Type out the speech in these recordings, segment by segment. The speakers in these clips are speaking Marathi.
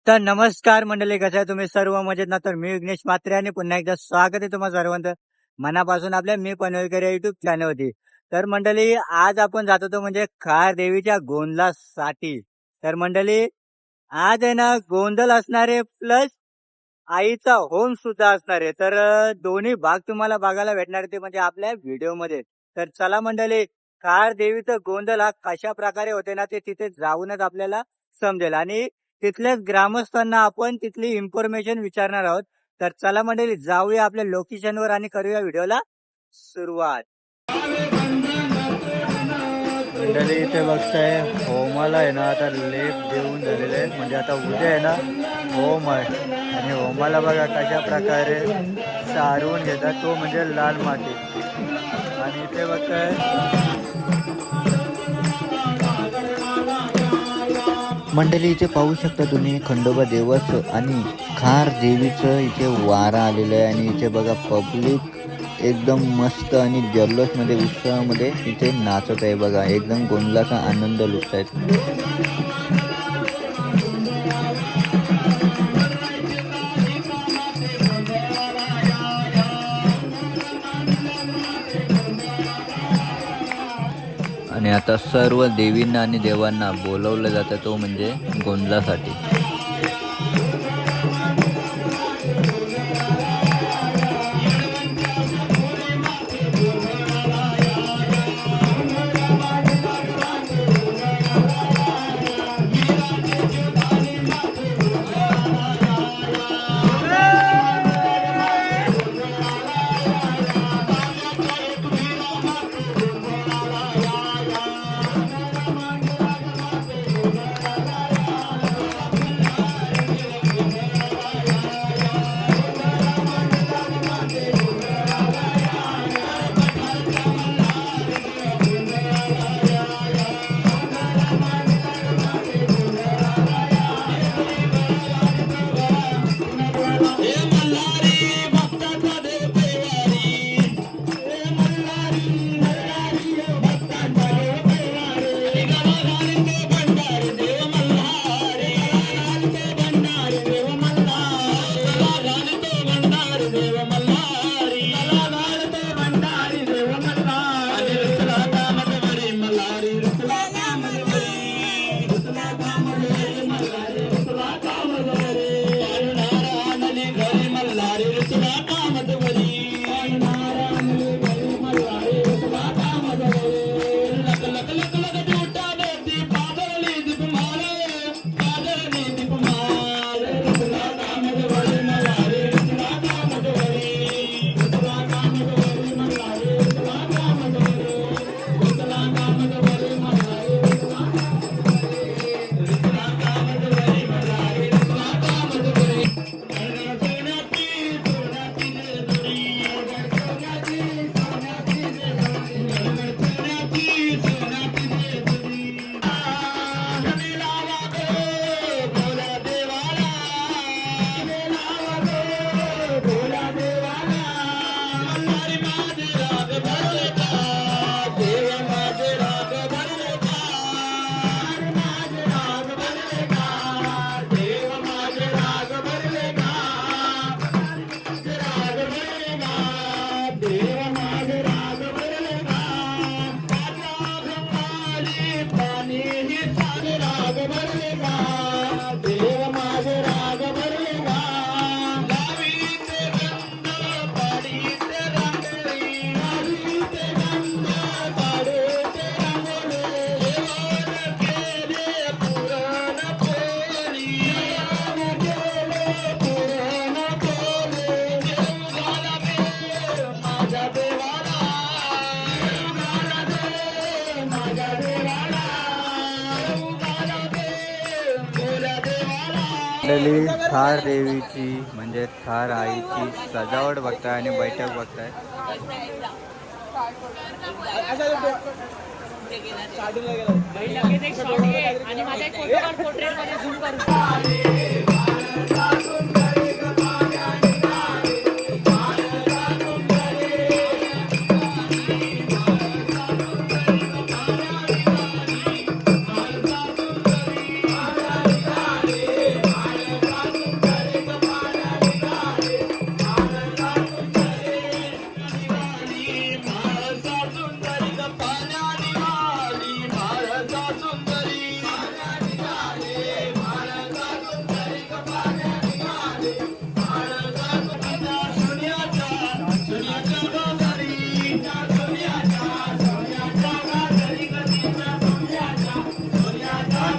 तर नमस्कार मंडळी, कसं आहे तुम्ही सर्व मजेत ना? तर मी विघ्नेश म्हात्रे आणि पुन्हा एकदा स्वागत आहे तुम्हा सर्वांचं मनापासून आपल्या मी पनवेलकर या युट्यूब चॅनलवरती. तर मंडळी, आज आपण जात होतो म्हणजे खार देवीच्या गोंधळासाठी. तर मंडळी, आज आहे ना गोंधळ असणार आहे प्लस आईचा होम सुद्धा असणार आहे. तर दोन्ही भाग तुम्हाला बघायला भेटणार आहे ते म्हणजे आपल्या व्हिडिओमध्ये. तर चला मंडळी, खार देवीचं गोंधळ हा कशा प्रकारे होते ना ते तिथे जाऊनच आपल्याला समजेल आणि तिथल्याच ग्रामस्थांना आपण तिथली इन्फॉर्मेशन विचारणार आहोत. तर चला मंडळी, जाऊया आपल्या लोकेशनवर आणि करूया व्हिडिओला सुरुवात. मंडळी, इथे बघताय होमाला आहे ना आता लेप देऊन झालेले आहे. म्हणजे आता उद्या आहे ना होम आहे आणि होमाला बघा कशा प्रकारे सारवून घेतात, तो म्हणजे लाल माती. आणि इथे बघताय मंडळी, इथे पाहू शकता तुम्ही खंडोबा देवाचं आणि खार देवीचं इथे वारा आलेलं आहे. आणि इथे बघा पब्लिक एकदम मस्त आणि जल्लोषमध्ये उत्साहामध्ये इथे नाचत आहे. बघा एकदम गोंधळाचा आनंद लुटत आहेत. आणि आता सर्व देवींना आणि देवांना बोलवलं जातं, तो म्हणजे गोंधळासाठी. मंडळी, थार देवीची म्हणजे थार आईची सजावट बघताय आणि बैठक बघताय.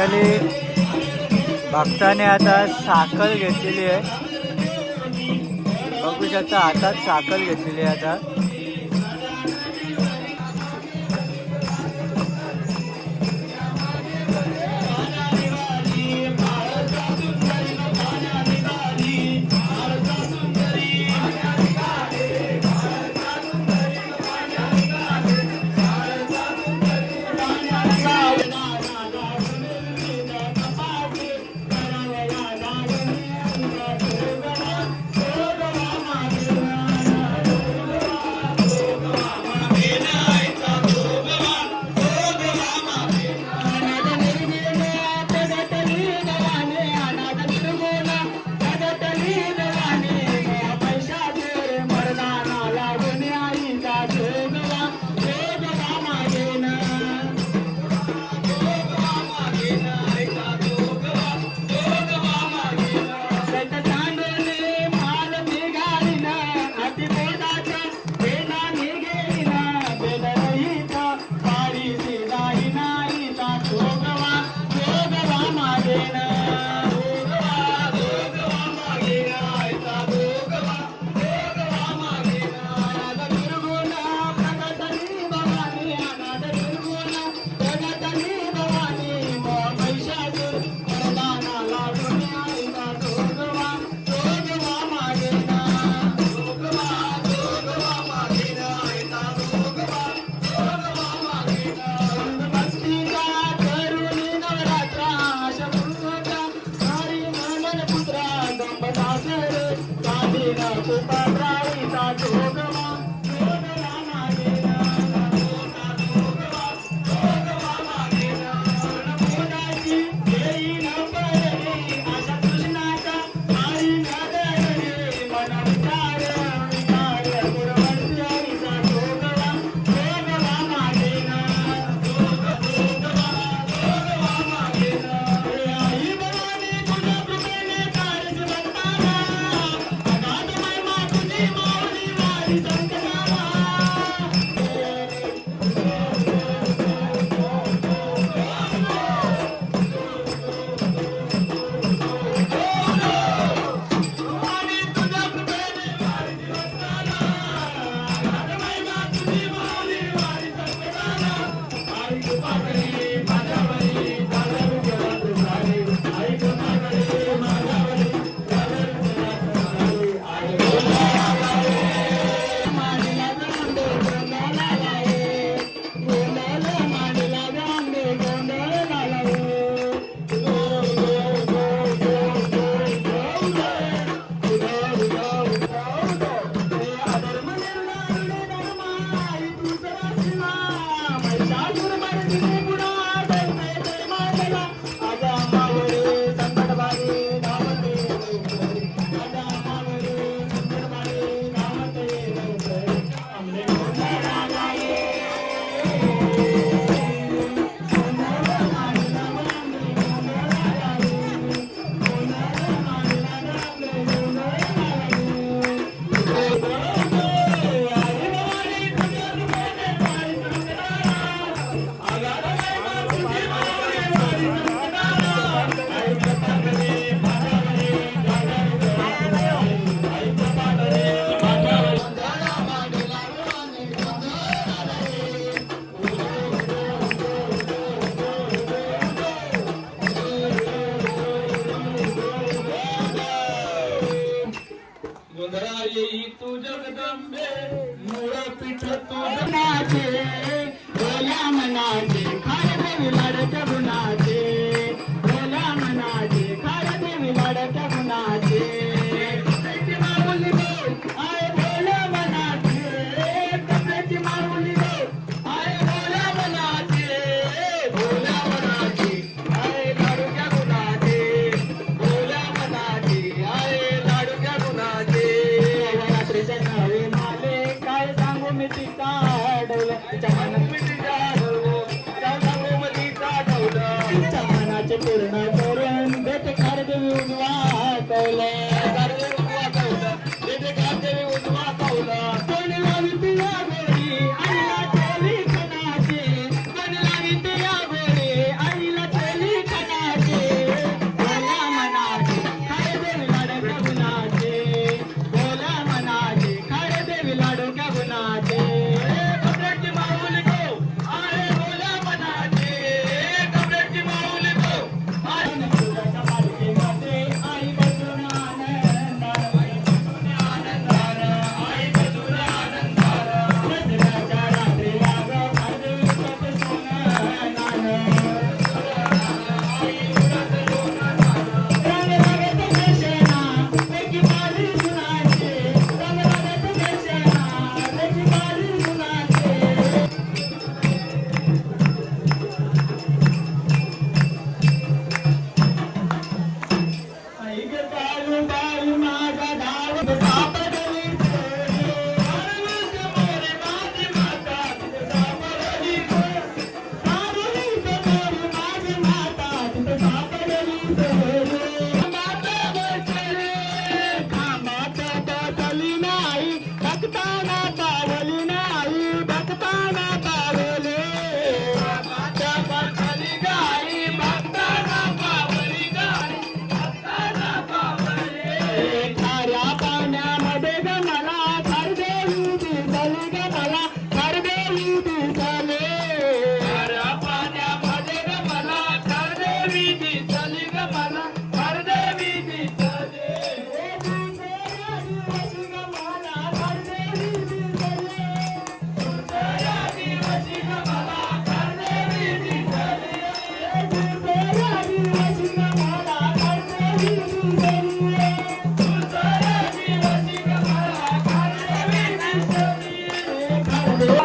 मंडळी भक्ताने आता साखर घेतलेली आहे, बघू शकता हातात साखर घेतलेली आहे आता.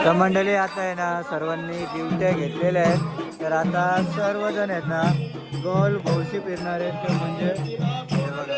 तर मंडळी आता आहे ना सर्वांनी ड्युट्या घेतलेल्या आहेत. तर आता सर्वजण आहेत ना गोल भोवशी फिरणार आहेत. ते म्हणजे हे बघा.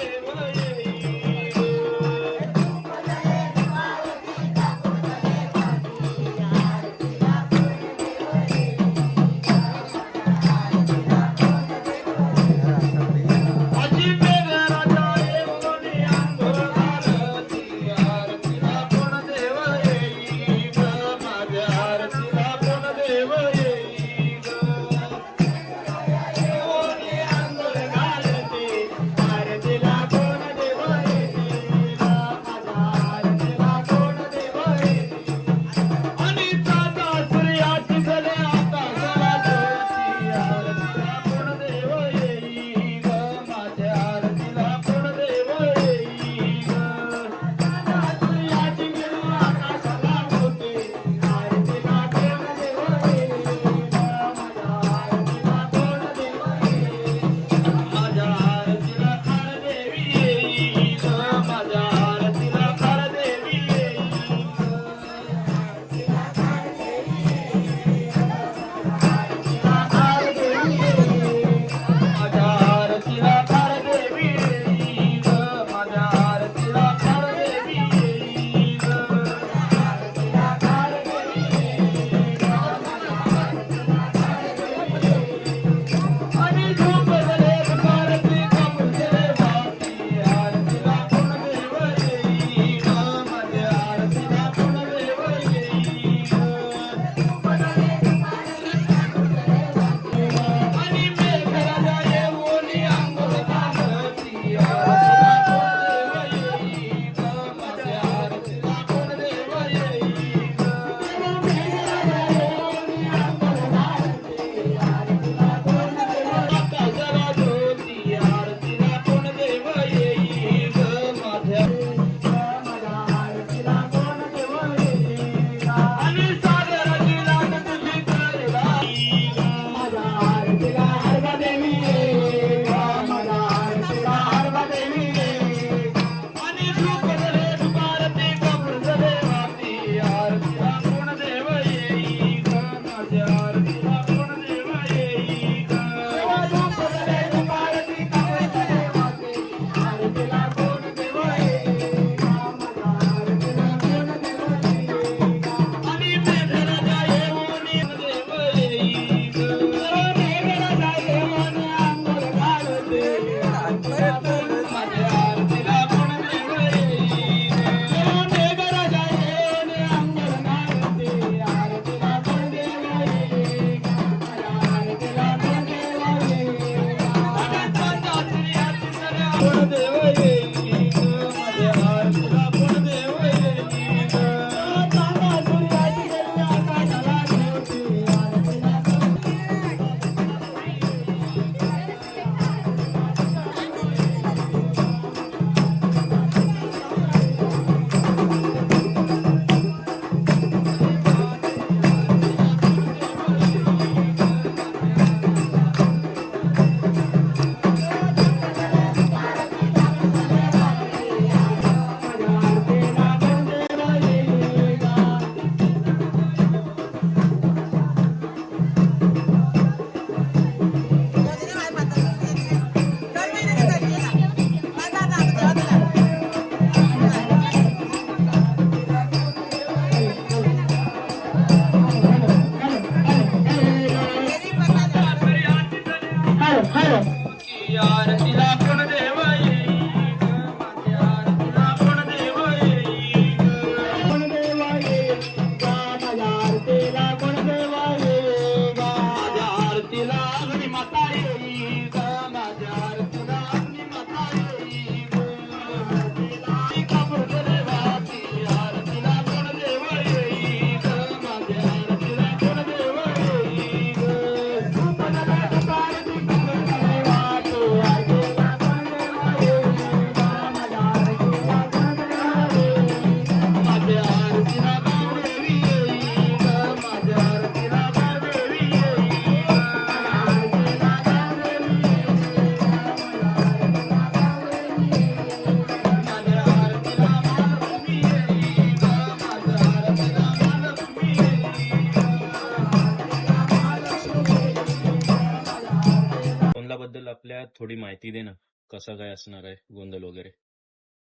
गोंधळाबद्दल आपल्या थोडी माहिती दे ना, कसा काय असणार आहे गोंधळ वगैरे.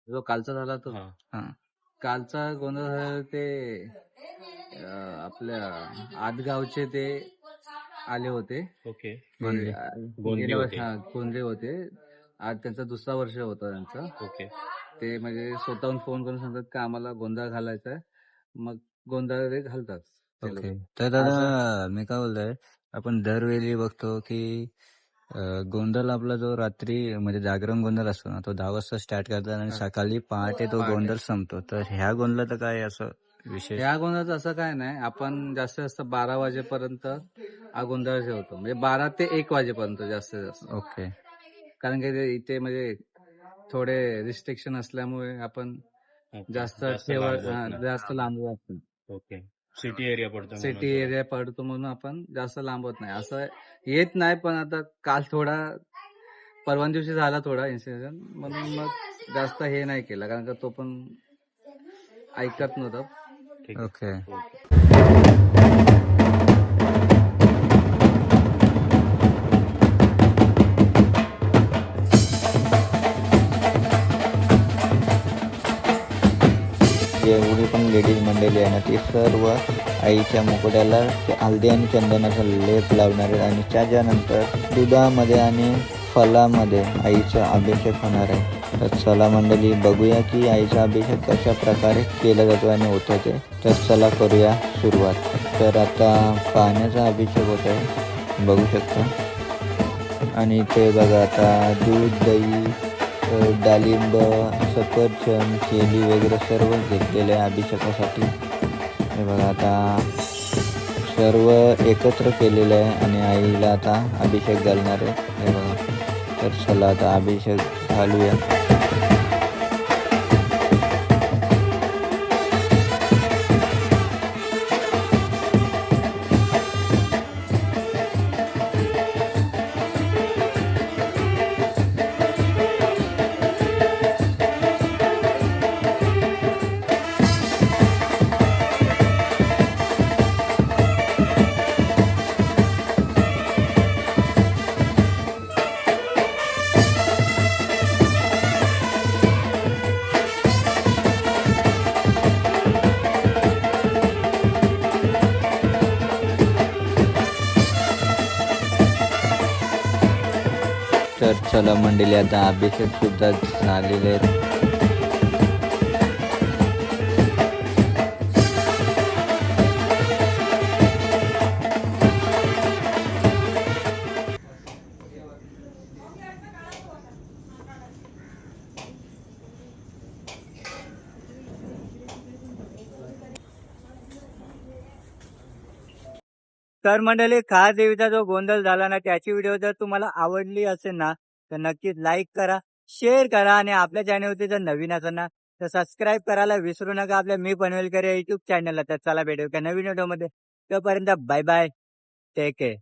जो कालचा झाला तो हा. कालचा गोंधळ झाला ते आपल्या आदगावचे ते आले होते. ओके. गोंधळी. गोंधळी गेल्या होते. वर्षी गोंधळे होते. आज त्यांचा दुसरा वर्ष होता त्यांचा. ओके. ते म्हणजे स्वतःहून फोन करून सांगतात की आम्हाला गोंधळ घालायचा आहे. मग गोंधळ ते घालतात ते लोक. ओके. तर दादा मी काय बोलतोय, आपण दरवेळी बघतो की गोंधळ आपला जो रात्री म्हणजे जागरण गोंधळ असतो ना, तो 10 वाजता स्टार्ट करतात आणि हा. सकाळी पहाटे तो पहाटे. गोंधळ संपतो. तर ह्या गोंधळाचं काय असं विशेष? या गोंधळाचं असं काय नाही, आपण जास्तीत जास्त 12 वाजेपर्यंत हा गोंधळ ठेवतो. म्हणजे 12 ते 1 वाजेपर्यंत जास्तीत जास्त. ओके. कारण की इथे म्हणजे थोडे रिस्ट्रिक्शन असल्यामुळे आपण ओके. जास्त लांब होत हा, नाही. जास्त लांब जात नाही. ओके. सिटी एरिया पडतो म्हणून सिटी थोडं. एरिया पडतो म्हणून आपण जास्त लांब होत नाही. असं येत नाही, पण आता काल थोडा परवा दिवशी झाला थोडा इन्सिडेंट, म्हणून मग जास्त हे नाही केलं, कारण का तो पण ऐकत नव्हता. ठीक आहे. ओके. ओके. जेवढी पण लेडीज मंडळी आहे ना, ती सर्व आईच्या मुकुट्याला ते हळदी आणि चंदनाचा लेप लावणार आहेत आणि त्याच्यानंतर दुधामध्ये आणि फलामध्ये आईचा अभिषेक होणार आहे. तर चला मंडळी, बघूया की आईचा अभिषेक कशा प्रकारे केला जातो आणि होतं ते. तर चला करूया सुरुवात. तर आता पाण्याचा अभिषेक होत आहे, बघू शकता. आणि ते बघा आता दूध, दही, डाळिंब, सफरचंद, केळी वगैरे सर्व घेतलेले आहे अभिषेकासाठी. हे बघा आता सर्व एकत्र केलेलं आहे आणि आईला आता अभिषेक घालणार आहे. हे बघा, तर चला आता अभिषेक घालूया. तर चला मंडळी, आता अभिषेक सुद्धा झालेले आहेत. तर मंडळी, खास देवीचा जो गोंधळ झाला ना, त्याची व्हिडिओ जर तुम्हाला आवडली असेल ना, तर नक्कीच लाईक करा, शेअर करा आणि आपल्या चॅनलवरती जर नवीन असेल ना, तर सबस्क्राईब करायला विसरू नका आपल्या मी पनवेलकर या युट्यूब चॅनलला. तर चला भेटू का नवीन व्हिडिओमध्ये. तोपर्यंत बाय बाय, टेक केअर.